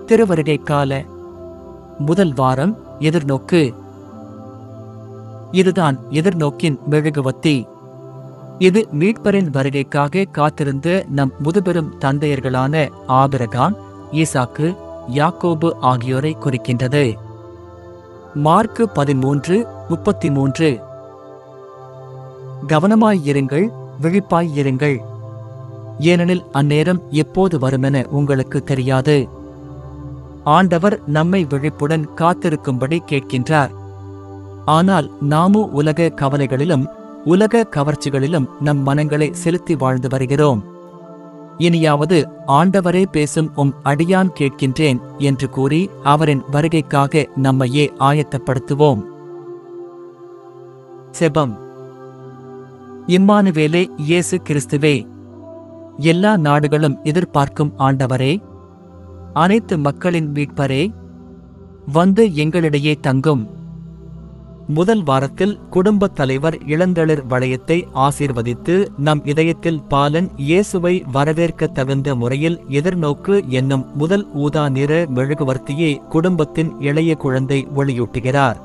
திருவருகை கால முதல் வாரம் எதிர்நோக்கு. இதுதான் எதிர்நோக்கின் மெழுகுவர்த்தி. இது மீட்பரின் வருகைக்காக காத்திருந்த நம் முதுபெரும் தந்தையர்களான ஆபிரகாம், ஈசாக்கு, யாக்கோபு ஆகியோரை குறிக்கின்றது. மார்க்கு 13:33. கவனமாயிருங்கள், விழிப்பாயிருங்கள், ஏனெனில் அந்நேரம் எப்போது வருமென உங்களுக்கு தெரியாது. ஆண்டவர் நம்மை விழிப்புடன் காத்திருக்கும்படி கேட்கின்றார். ஆனால் நாமோ உலக கவலைகளிலும் உலக கவர்ச்சிகளிலும் நம் மனங்களை செலுத்தி வாழ்ந்து வருகிறோம். இனியாவது ஆண்டவரே பேசும் அடியான் கேட்கின்றேன் என்று கூறி அவரின் வருகைக்காக நம்மையே ஆயத்தப்படுத்துவோம். செபம். இம்மானுவேலே, இயேசு கிறிஸ்துவே, எல்லா நாடுகளும் எதிர்பார்க்கும் ஆண்டவரே, அனைத்து மக்களின் மீட்பரே, வந்து எங்களிடையே தங்கும். முதல் வாரத்தில் குடும்பத் தலைவர் இளந்தளிர் வளையத்தை ஆசீர்வதித்து நம் இதயத்தில் பாலன் இயேசுவை வரவேற்க தகுந்த முறையில் எதிர்நோக்கு என்னும் முதல் ஊதா நிற மெழுகுவர்த்தியை குடும்பத்தின் இளைய குழந்தை ஒளியூட்டுகிறார்.